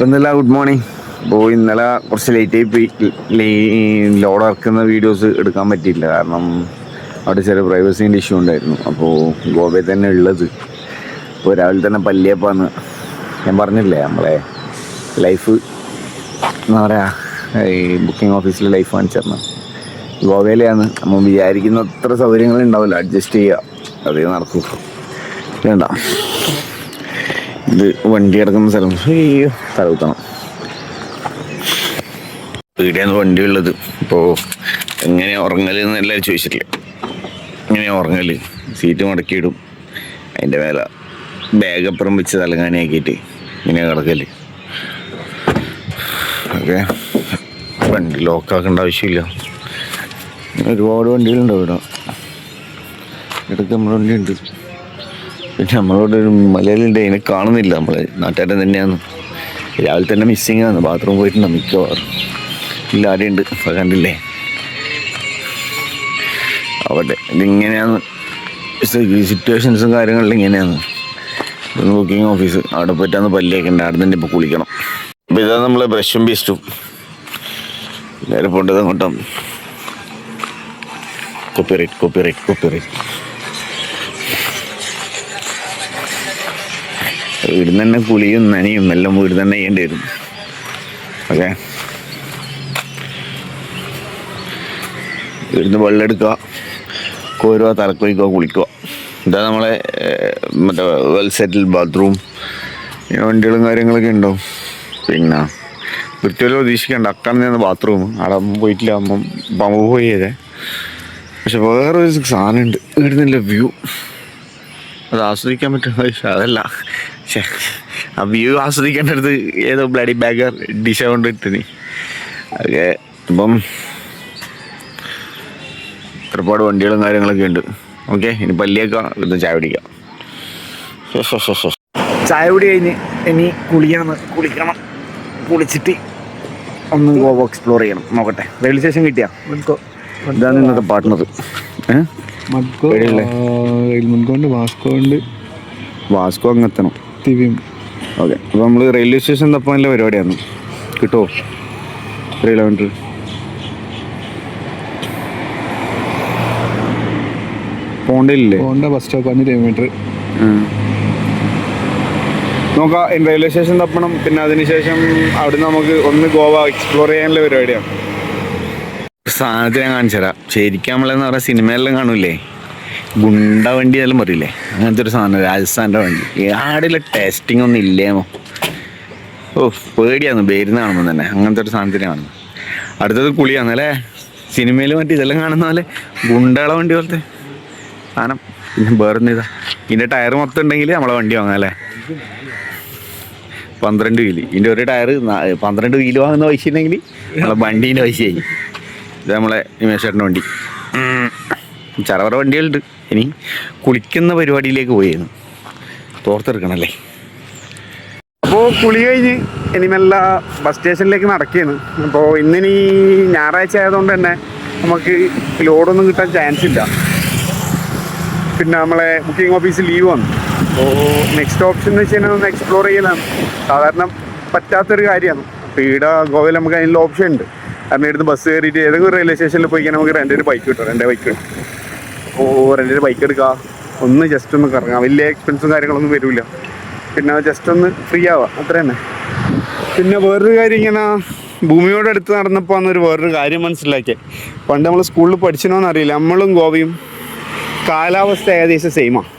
ഇന്നലെ good morning. അപ്പോൾ ഇന്നലെ കുറച്ച് ലേറ്റായി പോയി. ലോഡ് ഇറക്കുന്ന വീഡിയോസ് എടുക്കാൻ പറ്റിയില്ല, കാരണം അവിടെ ചെറിയ പ്രൈവസീൻ്റെ ഇഷ്യൂ ഉണ്ടായിരുന്നു. അപ്പോൾ ഗോവയിൽ തന്നെ ഉള്ളത്. ഇപ്പോൾ രാവിലെ തന്നെ പല്ലിയപ്പാന്ന് ഞാൻ പറഞ്ഞില്ലേ, നമ്മളെ ലൈഫ് എന്താ പറയുക, ഈ ബുക്കിംഗ് ഓഫീസിൽ ലൈഫ് കാണിച്ചിരുന്നു. ഗോവയിലെയാണ്. നമ്മൾ വിചാരിക്കുന്ന അത്ര സൗകര്യങ്ങൾ ഉണ്ടാവില്ല, അഡ്ജസ്റ്റ് ചെയ്യുക, അതേ നടക്കൂ. വേണ്ട, ഇത് വണ്ടി കിടക്കുന്ന സ്ഥലം തലകുത്തണം. ഇവിടെയാണ് വണ്ടി ഉള്ളത്. ഇപ്പോൾ എങ്ങനെയാണ് ഉറങ്ങൽ എന്ന് എല്ലാവരും ചോദിച്ചിട്ടില്ലേ, എങ്ങനെയാണ് ഉറങ്ങൽ? സീറ്റ് മടക്കിയിടും, അതിൻ്റെ മേലെ ബാഗ് അപ്പുറം വെച്ച് തലങ്ങാനാക്കിയിട്ട് ഇങ്ങനെ കിടക്കല്. ഓക്കെ, വണ്ടി ലോക്കാക്കേണ്ട ആവശ്യമില്ല. ഒരുപാട് വണ്ടികളുണ്ട് ഇവിടെ. ഇടയ്ക്ക് നമ്മുടെ വണ്ടിയുണ്ട്. പിന്നെ നമ്മളോട് ഒരു മലയാളിയുണ്ട്, അതിനെ കാണുന്നില്ല. നമ്മൾ നാട്ടുകാരൻ തന്നെയാണ്. രാവിലെ തന്നെ മിസ്സിങ് ആണ്. ബാത്റൂം പോയിട്ടുണ്ടോ മിക്കവാറും ഇല്ല, ആരെയുണ്ട് കണ്ടില്ലേ അവിടെ. ഇതിങ്ങനെയാണ് സിറ്റുവേഷൻസും കാര്യങ്ങളിലും ഇങ്ങനെയാണ്. ഇതൊന്ന് ബുക്കിംഗ് ഓഫീസ്, അവിടെ പോയിട്ടാണ് പല്ലിയൊക്കെ ഉണ്ട്. അവിടെ തന്നെ ഇപ്പോൾ കുളിക്കണം. അപ്പോൾ ഇതാണ് നമ്മളെ ബ്രഷും പേസ്റ്റും. നേരെ പോണ്ടത് അങ്ങോട്ടാണ്. കോപ്പിറൈറ്റ്. വീടിന് തന്നെ കുളിയും നനയും എല്ലാം വീട് തന്നെ ചെയ്യേണ്ടി വരും. ഓക്കെ, വീടിന് വെള്ളം എടുക്കുക, കോരുക, തലക്കൊഴിക്കുക, കുളിക്കുക. ഇതാ നമ്മളെ മറ്റേ വെൽ സെറ്റിൽ ബാത്റൂം. വണ്ടികളും കാര്യങ്ങളൊക്കെ ഉണ്ടാവും. പിന്നെ വൃത്തിയോടെ പ്രതീക്ഷിക്കേണ്ട. അക്കാണെന്ന് ബാത്റൂം അവിടെ പോയിട്ടില്ല, അമ്മ പോയി ചെയ്തേ. പക്ഷെ വേറൊരു സാധനമുണ്ട്, വീടിനുള്ള വ്യൂ അത് ആസ്വദിക്കാൻ പറ്റും. അതല്ല, പക്ഷേ ആ വ്യൂ ആസ്വദിക്കേണ്ടടുത്ത് ഏതോ ബ്ലഡി ബാഗർ ഡിഷ കൊണ്ടിട്ട് അതൊക്കെ. ഇപ്പം ഒരുപാട് വണ്ടികളും കാര്യങ്ങളൊക്കെ ഉണ്ട്. ഓക്കെ, ഇനി പല്ലിയൊക്കെ ഇന്ന് ചായ പിടിക്കാം. ചായ കുടി കഴിഞ്ഞ് ഇനി കുളിക്കണം. കുളിച്ചിട്ട് ഒന്ന് ഗോവ എക്സ്പ്ലോർ ചെയ്യണം. നോക്കട്ടെ, റെയിൽവേ സ്റ്റേഷൻ കിട്ടിയാ? ഇതാണ് ഇന്നത്തെ പാർട്ട്ണർ. വാസ്കോ അങ്ങെത്തണം. ഓക്കെ, അപ്പോൾ നമ്മൾ റെയിൽവേ സ്റ്റേഷൻ തപ്പാനുള്ള പരിപാടിയാണ്. കിട്ടുമോ? 3 കിലോമീറ്റർ പോണ്ടില്ലേ? ബസ് സ്റ്റോപ്പ് 5 കിലോമീറ്റർ നോക്കാം. റെയിൽവേ സ്റ്റേഷൻ തപ്പണം. പിന്നെ അതിനുശേഷം അവിടുന്ന് നമുക്ക് ഒന്ന് ഗോവ എക്സ്പ്ലോർ ചെയ്യാനുള്ള പരിപാടിയാണ്. സാധനത്തിന് ഞാൻ കാണിച്ചു തരാം. ശരിക്കും നമ്മളെന്ന് പറഞ്ഞാൽ സിനിമയെല്ലാം കാണൂലേ, ഗുണ്ട വണ്ടി എല്ലാം പറയില്ലേ, അങ്ങനത്തെ ഒരു സാധനം. രാജസ്ഥാൻ്റെ വണ്ടി. ആടിലെ ടെസ്റ്റിംഗ് ഒന്നും ഇല്ലേമോ. പേടിയാണ് പേരുന്ന് കാണുമ്പോൾ തന്നെ. അങ്ങനത്തെ ഒരു സാധനത്തിന് കാണുന്നത്. അടുത്തത് കുളിയാണ് അല്ലേ, സിനിമയിൽ മറ്റേ ഇതെല്ലാം കാണുന്ന പോലെ ഗുണ്ടകളെ വണ്ടി പോലത്തെ സാധനം. പിന്നെ വേറൊന്നും ഇതാ, ഇതിൻ്റെ ടയർ മൊത്തം ഉണ്ടെങ്കിൽ നമ്മളെ വണ്ടി വാങ്ങാം അല്ലേ. 12 വീല്. ഇതിൻ്റെ ഒരു ടയർ 12 വീല് വാങ്ങുന്ന പൈസ ഉണ്ടെങ്കിൽ നമ്മളെ വണ്ടീൻ്റെ പൈസയായി. ഇത് നമ്മളെ നിമേഷേട്ടൻ്റെ വണ്ടി. ചറവറ വണ്ടികളുണ്ട്. ഇനി കുളിക്കുന്ന പരിപാടിയിലേക്ക് പോയിരുന്നു. തോർത്തെടുക്കണല്ലേ. അപ്പോൾ കുളി കഴിഞ്ഞ് ഇനി മെല്ലെ ബസ് സ്റ്റേഷനിലേക്ക് നടക്കുകയാണ്. അപ്പോൾ ഇന്നിനി ഞായറാഴ്ച ആയതുകൊണ്ട് തന്നെ നമുക്ക് ലോഡൊന്നും കിട്ടാൻ ചാൻസ് ഇല്ല. പിന്നെ നമ്മളെ ബുക്കിംഗ് ഓഫീസ് ലീവ് വന്നു. അപ്പോൾ നെക്സ്റ്റ് ഓപ്ഷൻ എന്ന് വെച്ച് കഴിഞ്ഞാൽ ഒന്ന് എക്സ്പ്ലോർ ചെയ്യലാണ്. സാധാരണ പറ്റാത്തൊരു കാര്യമാണ്. അപ്പോൾ ഇവിടെ ഗോവയിൽ നമുക്ക് അതിനുള്ള ഓപ്ഷൻ ഉണ്ട്. കാരണം ഇവിടുന്ന് ബസ് കയറിയിട്ട് ഏതെങ്കിലും റെയിൽവേ സ്റ്റേഷനിൽ പോയി കഴിഞ്ഞാൽ നമുക്ക് 2 ബൈക്ക് കിട്ടും. 2 ബൈക്ക് കിട്ടും. അപ്പോൾ 2 ബൈക്ക് എടുക്കുക, ഒന്ന് ജസ്റ്റ് ഒന്ന് കറങ്ങാം. വലിയ എക്സ്പെൻസും കാര്യങ്ങളൊന്നും വരില്ല. പിന്നെ ജസ്റ്റ് ഒന്ന് ഫ്രീ ആവാം, അത്ര തന്നെ. പിന്നെ വേറൊരു കാര്യം, ഇങ്ങനെ ഭൂമിയോട് അടുത്ത് നടന്നപ്പോൾ അന്നൊരു വേറൊരു കാര്യം മനസ്സിലാക്കിയത്. പണ്ട് നമ്മൾ സ്കൂളിൽ പഠിച്ചണോന്ന് അറിയില്ല, നമ്മളും ഗോവയും കാലാവസ്ഥ ഏകദേശം സെയിമാണ്.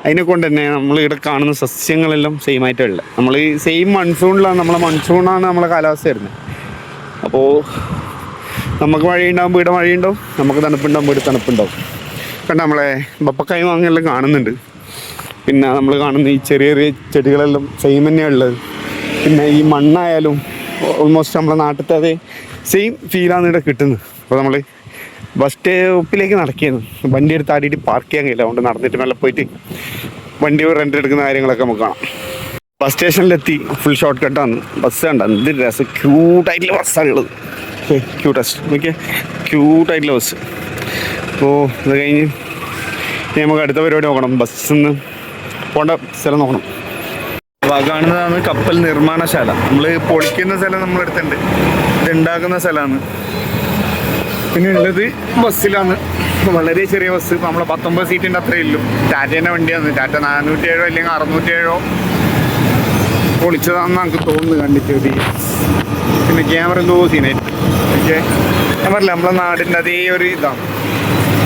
അതിനെക്കൊണ്ട് തന്നെ നമ്മൾ ഇവിടെ കാണുന്ന സസ്യങ്ങളെല്ലാം സെയിം ആയിട്ടുള്ളത്. നമ്മൾ ഈ സെയിം മൺസൂണിലാണ്, മൺസൂണാണ് നമ്മളെ കാലാവസ്ഥ വരുന്നത്. അപ്പോൾ നമുക്ക് മഴയുണ്ടാകുമ്പോൾ ഇവിടെ മഴയുണ്ടാവും, നമുക്ക് തണുപ്പുണ്ടാകുമ്പോൾ ഇവിടെ തണുപ്പുണ്ടാവും. കണ്ട നമ്മളെ ബപ്പക്കായ് മാങ്ങയെല്ലാം കാണുന്നുണ്ട്. പിന്നെ നമ്മൾ കാണുന്ന ഈ ചെറിയ ചെറിയ ചെടികളെല്ലാം സെയിം തന്നെയാണ് ഉള്ളത്. പിന്നെ ഈ മണ്ണായാലും ഓൾമോസ്റ്റ് നമ്മളെ നാട്ടിലത്തെ അതേ സെയിം ഫീലാണ് ഇവിടെ കിട്ടുന്നത്. അപ്പോൾ നമ്മൾ ബസ് സ്റ്റോപ്പിലേക്ക് നടക്കുകയാണ്. വണ്ടി എടുത്ത് ആടിയിട്ട് പാർക്ക് ചെയ്യാൻ കഴിയില്ല. അതുകൊണ്ട് നടന്നിട്ട് മെല്ലെ പോയിട്ട് വണ്ടി റെൻ്റ് എടുക്കുന്ന കാര്യങ്ങളൊക്കെ നമുക്ക് കാണാം. ബസ് സ്റ്റേഷനിലെത്തി. Full short കട്ടാണ്. ബസ് കണ്ട എന്ത് രസം, ക്യൂട്ടായിട്ടുള്ള ബസ്സാണുള്ളത്. ക്യൂട്ടായിട്ടുള്ള ബസ്. അപ്പോൾ ഇത് കഴിഞ്ഞ് നമുക്ക് അടുത്ത പരിപാടി നോക്കണം. ബസ്സിൽ നിന്ന് പോകേണ്ട സ്ഥലം നോക്കണം. അപ്പോൾ ആ കാണുന്നതാണ് കപ്പൽ നിർമ്മാണശാല. നമ്മൾ പൊളിക്കുന്ന സ്ഥലം നമ്മളെടുത്തുണ്ട്, ഇത് ഉണ്ടാക്കുന്ന സ്ഥലമാണ്. പിന്നെ ഉള്ളത് ബസ്സിലാണ്, വളരെ ചെറിയ ബസ്, നമ്മളെ 19 സീറ്റിൻ്റെ അത്രയേ ഉള്ളൂ. ടാറ്റേൻ്റെ വണ്ടിയാണ്, ടാറ്റ 407 അല്ലെങ്കിൽ 607 പൊളിച്ചതാണെന്ന് നമുക്ക് തോന്നുന്നു കണ്ടിട്ട്. പിന്നെ ക്യാമറ എന്തോ സീനായിട്ട്. ഓക്കെ, ഞാൻ പറഞ്ഞില്ല നമ്മളെ നാടിൻ്റെ അതേ ഒരു ഇതാണ്.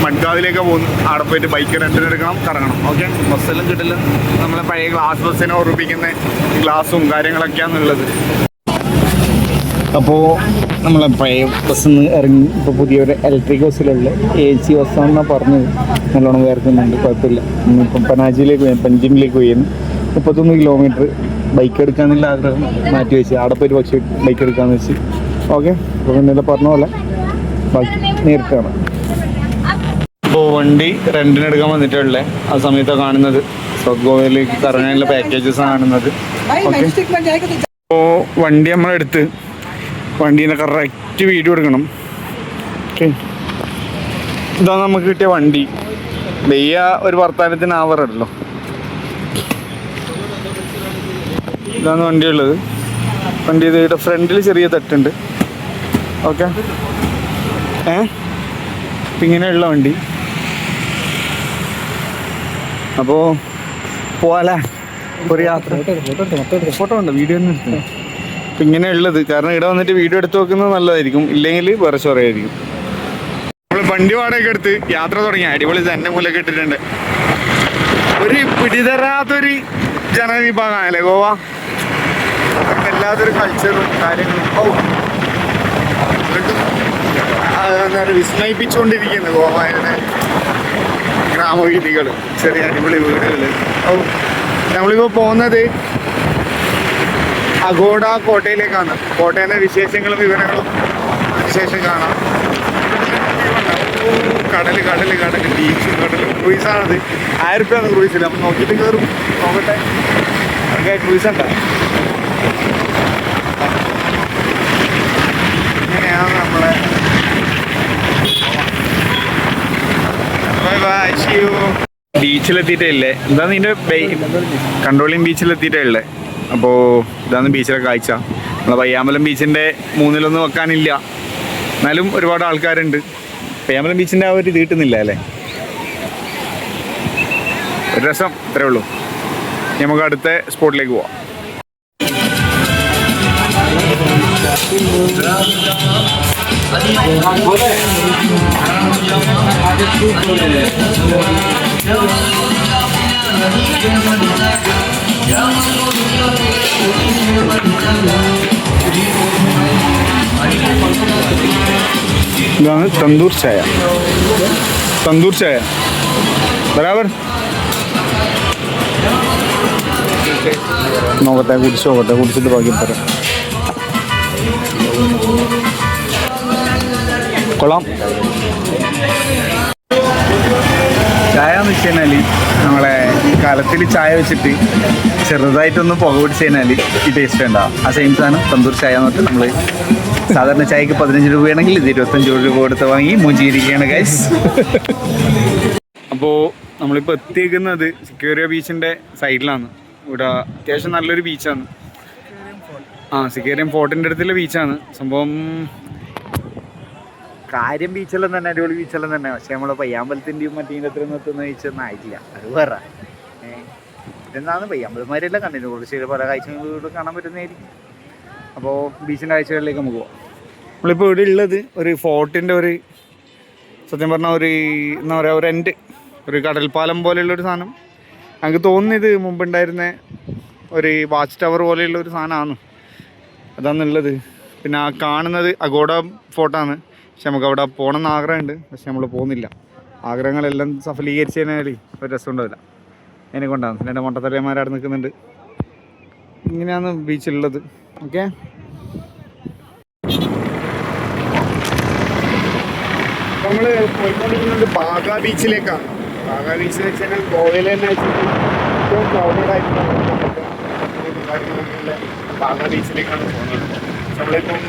മഡ്ഗാവിലേക്ക് പോകുന്നു, അവിടെ പോയിട്ട് ബൈക്ക് റെൻറ്റിനെടുക്കണം, കറങ്ങണം. ഓക്കെ, ബസ്സെല്ലാം കിട്ടില്ല, നമ്മളെ പഴയ ഗ്ലാസ് ബസ്സിനെ ഓർമ്മിപ്പിക്കുന്ന ഗ്ലാസും കാര്യങ്ങളൊക്കെയാണുള്ളത്. അപ്പോൾ നമ്മളെ പഴയ ബസ്സിൽ നിന്ന് ഇറങ്ങി ഇപ്പോൾ പുതിയൊരു ഇലക്ട്രിക് ബസ്സിലുള്ള AC ബസ്സാണെന്നാണ് പറഞ്ഞത്. നല്ലോണം വേർക്കുന്നുണ്ട്, കുഴപ്പമില്ല. ഇപ്പം പനാജിയിലേക്ക് പോയി, പഞ്ചിമിലേക്ക് പോയി 31 കിലോമീറ്റർ ബൈക്ക് എടുക്കാനുള്ള ആഗ്രഹം മാറ്റി വെച്ച് അവിടെ പോയിട്ട് പക്ഷേ ബൈക്ക് എടുക്കാമെന്ന് വെച്ച്. ഓക്കെ, അപ്പോൾ ഇന്നലെ പറഞ്ഞ പോലെ ബാക്കി നേരിട്ടാണ്. ഇപ്പോൾ വണ്ടി റെൻറ്റിനെടുക്കാൻ വന്നിട്ടുള്ളത് ആ സമയത്താണ് കാണുന്നത്. സൗത്ത് ഗോവയിലേക്ക് കറങ്ങാനുള്ള പാക്കേജസാണ് കാണുന്നത്. ഓക്കെ, അപ്പോൾ വണ്ടി നമ്മളെടുത്ത് വണ്ടീനെ കറക്റ്റ് വീഡിയോ എടുക്കണം. ഓക്കെ, ഇതാണ് നമുക്ക് കിട്ടിയ വണ്ടി. വെയ്യ ഒരു വർത്താനത്തിന് ആവറല്ലോ. ഇതാണ് വണ്ടി ഉള്ളത്. വണ്ടി ഇതിൻ്റെ ഫ്രണ്ടിൽ ചെറിയ തട്ടുണ്ട്. ഓക്കെ, ഇപ്പം ഇങ്ങനെയുള്ള വണ്ടി. അപ്പോൾ പോവാല്ലേ ഒരു യാത്ര. ഫോട്ടോ ഉണ്ടോ? വീഡിയോ തന്നെ എടുത്തു. ഇപ്പം ഇങ്ങനെയുള്ളത് കാരണം ഇവിടെ വന്നിട്ട് വീഡിയോ എടുത്ത് വെക്കുന്നത് നല്ലതായിരിക്കും, ഇല്ലെങ്കിൽ വേറെ ചോറയായിരിക്കും. നമ്മൾ വണ്ടി വാടകയൊക്കെ എടുത്ത് യാത്ര തുടങ്ങി. അടിപൊളി തന്നെ മൂലൊക്കെ ഇട്ടിട്ടുണ്ട്. ഒരു പിടിതരാത്തൊരു ജനവിഭാഗമാണല്ലേ ഗോവ. എല്ലാത്തൊരു കൾച്ചറും കാര്യങ്ങളും എന്താ വിസ്മയിപ്പിച്ചുകൊണ്ടിരിക്കുന്നു ഗോവയുടെ ഗ്രാമവീഥികൾ, ചെറിയ അടിപൊളി വീടുകൾ. നമ്മളിപ്പോൾ പോകുന്നത് അഗോഡ കോട്ടയിലേക്കാണ്. കോട്ടയിലെ വിശേഷങ്ങളും വിവരങ്ങളും വിശേഷം കാണാം. കടൽ കടൽ കടൽ ബീച്ചും കടലും. ക്രൂയിസാണത്. 1000 രൂപയാണ് ക്രൂയിസിൽ. അപ്പം നോക്കിയിട്ട് കയറും, നോക്കട്ടെ. അതൊക്കെ ക്രൂയിസ് ഉണ്ടോ? ഇങ്ങനെയാണ് നമ്മളെ. ബീച്ചിലെത്തിയിട്ടേ എന്താണ് ഇതിൻ്റെ കൺട്രോളിങ് ബീച്ചിലെത്തിയിട്ടേ. അപ്പോൾ ഇതാണ് ബീച്ചിലെ കാഴ്ച. നമ്മളെ പയ്യാമ്പലം ബീച്ചിൻ്റെ 3-1 വെക്കാനില്ല, എന്നാലും ഒരുപാട് ആൾക്കാരുണ്ട്. പയ്യാമ്പലം ബീച്ചിൻ്റെ ആ ഒരു ഇത് കിട്ടുന്നില്ല അല്ലേ, ഒരു രസം. ഇത്രേ ഉള്ളൂ. നമുക്ക് അടുത്ത സ്പോട്ടിലേക്ക് പോവാം. ഇതാണ് തന്തൂർ ചായ. തന്തൂർ ചായ ബരാബർ. നോക്കട്ടെ, കുടിച്ച് നോക്കട്ടെ, കുടിച്ചിട്ട് ബാക്കി പറയാം. കൊള്ളാം. ചായ എന്ന് വെച്ച് കഴിഞ്ഞാൽ നമ്മളെ കലത്തിൽ ചായ വെച്ചിട്ട് ചെറുതായിട്ടൊന്ന് പുക പിടിച്ച് കഴിഞ്ഞാൽ ഈ ടേസ്റ്റ് ഉണ്ടാവും. ആ സെയിം സാധനം തന്തൂർ ചായ എന്ന് പറഞ്ഞിട്ട് നമ്മൾ സാധാരണ ചായക്ക് 15 രൂപയാണെങ്കിൽ ഇത് 25 രൂപ കൊടുത്ത് വാങ്ങി മൂഞ്ചിയിരിക്കുകയാണ് ഗൈസ്. അപ്പോൾ നമ്മളിപ്പോൾ എത്തിയിരിക്കുന്നത് സിക്കേറിയ ബീച്ചിൻ്റെ സൈഡിലാണ്. ഇവിടെ അത്യാവശ്യം നല്ലൊരു ബീച്ചാണ്. സിക്കേറിയം ഫോർട്ടിൻ്റെ അടുത്തുള്ള ബീച്ചാണ് സംഭവം. കാര്യം ബീച്ചെല്ലാം തന്നെ അടിപൊളി ബീച്ചെല്ലാം തന്നെ. പക്ഷെ നമ്മൾ പയ്യാമ്പലത്തിൻ്റെയും മറ്റേതിൻ്റെ അത്ര നിർത്തുന്ന ബീച്ചൊന്നും ആയിട്ടില്ല. അത് വേറെ ഇതെന്താണ് പയ്യാമ്പലന്മാരെല്ലാം കണ്ടിരുന്നു. കുറച്ച് പല കാഴ്ചകളിലൂടെ കാണാൻ പറ്റുന്നതായിരിക്കും. അപ്പോൾ ബീച്ചിൻ്റെ കാഴ്ചകളിലേക്ക് നമുക്ക് പോകാം. നമ്മളിപ്പോൾ ഇവിടെ ഉള്ളത് ഒരു ഫോർട്ടിൻ്റെ ഒരു സത്യം പറഞ്ഞാൽ ഒരു എന്താ പറയുക ഒരു എൻഡ്, ഒരു കടൽപ്പാലം പോലെയുള്ളൊരു സാധനം. ഞങ്ങൾക്ക് തോന്നുന്നത് മുമ്പുണ്ടായിരുന്ന ഒരു വാച്ച് ടവർ പോലെയുള്ള ഒരു സാധനമാണ് അതാണുള്ളത്. പിന്നെ ആ കാണുന്നത് അഗോഡ ഫോർട്ടാണ്. പക്ഷെ നമുക്ക് അവിടെ പോകണമെന്ന് ആഗ്രഹമുണ്ട്, പക്ഷെ നമ്മൾ പോകുന്നില്ല. ആഗ്രഹങ്ങളെല്ലാം സഫലീകരിച്ച് കഴിഞ്ഞാൽ ഒരു രസം ഉണ്ടാവില്ല. അതിനെ കൊണ്ടാണ് എൻ്റെ മൊട്ടത്തലയന്മാരവിടെ നിൽക്കുന്നുണ്ട്. ഇങ്ങനെയാണ് ബീച്ചിലുള്ളത്. ഓക്കെ, നമ്മൾ പോയിക്കൊണ്ടിരിക്കുന്നത് ബാഗ ബീച്ചിലേക്കാണ്. ബാഗ ബീച്ച് എന്ന് വെച്ചാൽ ഗോവയിൽ തന്നെ വെച്ചിട്ട് ഏറ്റവും ക്രൗഡഡ് ആയിട്ടുള്ള ബാഗ ബീച്ചിലേക്കാണ് പോകുന്നത്. നമ്മളിപ്പം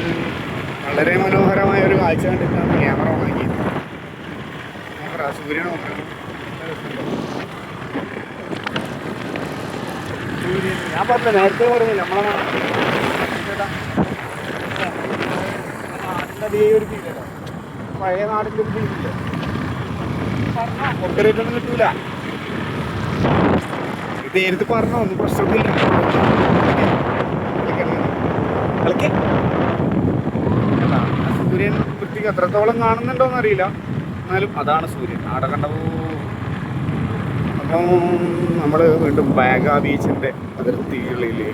വളരെ മനോഹരമായ ഒരു കാഴ്ച കണ്ടിട്ടാണ് ക്യാമറ വാങ്ങിയത്. സൂര്യനെ നോക്കണം. ഞാൻ പറഞ്ഞില്ല, നേരത്തെ പറഞ്ഞില്ല നമ്മളെ നാടിൻ്റെ ഒരു ഫീലല്ലോ, പഴയ നാടിൻ്റെ ഒരു ഫീലില്ല. പറഞ്ഞോ കൊണ്ടുവരേറ്റൊന്നും കിട്ടൂല. ഇത് നേരത്തെ പറഞ്ഞോ, ഒന്നും പ്രശ്നമൊന്നുമില്ല. സൂര്യൻ വൃത്തിക്ക് എത്രത്തോളം കാണുന്നുണ്ടോന്ന് അറിയില്ല, എന്നാലും അതാണ് സൂര്യൻ ആടെ കണ്ടപ്പോ. അപ്പം നമ്മൾ വീണ്ടും ബാഗ ബീച്ചിൻ്റെ അതിർത്തികളിലേക്ക്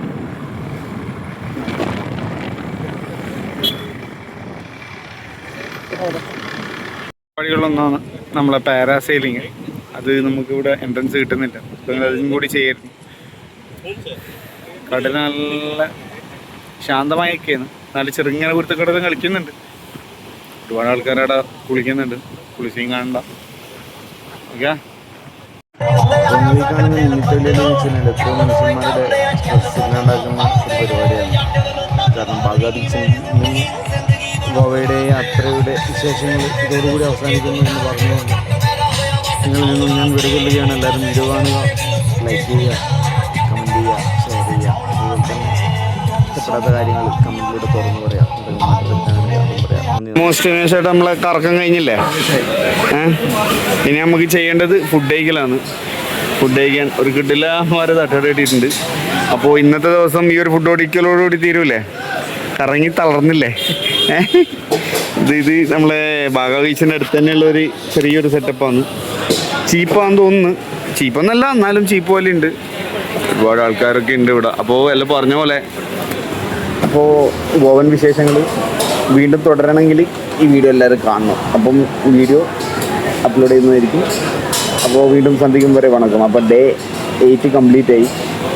പരിപാടികളൊന്നാണ് നമ്മളെ പാരാസൈലിങ്. അത് നമുക്കിവിടെ എൻട്രൻസ് കിട്ടുന്നില്ല, അതും കൂടി ചെയ്യായിരുന്നു. കടൽ നല്ല ശാന്തമായൊക്കെയാണ്, നല്ല ചെറുങ്ങനെ കുരുത്തക്കടലും കളിക്കുന്നുണ്ട്. ഒരുപാട് ആൾക്കാരവിടെ കുളിക്കുന്നുണ്ട്, കുളിച്ചും കാണണ്ട. ഓക്കെ, കാണുന്ന നിമിത്തലിൽ വെച്ചിട്ടുണ്ട് എത്രയോ മനുഷ്യന്മാരുടെ സ്ട്രെസ് ഇല്ലാണ്ടാക്കുന്ന ഒരു പരിപാടിയാണ്. കാരണം ബാഗ ബീച്ചിൽ നിന്നും ഗോവയുടെ യാത്രയുടെ വിശേഷങ്ങൾ ഇതോടുകൂടി അവസാനിക്കുന്നു എന്ന് പറഞ്ഞുകൊണ്ട് നിങ്ങളിൽ നിന്നും ഞാൻ വിടുകൊള്ളുകയാണ്. എല്ലാവരും വീഡിയോ കാണുക, ലൈക്ക് ചെയ്യുക, കമൻറ്റ് ചെയ്യുക, ഷെയർ ചെയ്യുക. അതുപോലെ തന്നെ ഇഷ്ടപ്പെടാത്ത കാര്യങ്ങൾ കമൻറ്റിലൂടെ തുറന്നു പറയാം, എന്തെങ്കിലും മാറ്റപ്പെടുത്താനായിട്ട് അതും പറയാം. മോസ്റ്റ് ആയിട്ട് നമ്മളെ കറക്കം കഴിഞ്ഞില്ലേ? ഇനി നമുക്ക് ചെയ്യേണ്ടത് ഫുഡ് കഴിക്കലാണ്. ഫുഡ് കഴിക്കാൻ ഒരു കിട്ടില്ല മാരെ തട്ടോടെ ഇട്ടിട്ടുണ്ട്. അപ്പോൾ ഇന്നത്തെ ദിവസം ഈ ഒരു ഫുഡ് ഓടിക്കലോടുകൂടി തീരൂലേ? കറങ്ങി തളർന്നില്ലേ? ഇത് നമ്മളെ ബാഗ ബീച്ചിൻ്റെ അടുത്ത് തന്നെയുള്ള ഒരു ചെറിയൊരു സെറ്റപ്പാണ്. ചീപ്പാന്ന് തോന്നുന്നു, ചീപ്പൊന്നല്ല എന്നാലും ചീപ്പ് പോലെ ഉണ്ട്. ഒരുപാട് ആൾക്കാരൊക്കെ ഉണ്ട് ഇവിടെ. അപ്പോൾ എല്ലാം പറഞ്ഞ പോലെ, അപ്പോൾ ഗോവൻ വിശേഷങ്ങൾ വീണ്ടും തുടരണമെങ്കിൽ ഈ വീഡിയോ എല്ലാവരും കാണണം. അപ്പം വീഡിയോ അപ്ലോഡ് ചെയ്യുന്നതായിരിക്കും. അപ്പോൾ വീണ്ടും സന്ധിക്കും വരെ വണക്കം. അപ്പോൾ ഡേ 8 കംപ്ലീറ്റ് ആയി.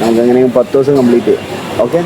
നമുക്ക് എങ്ങനെയും 10 ദിവസം കംപ്ലീറ്റ് ചെയ്യും. ഓക്കെ.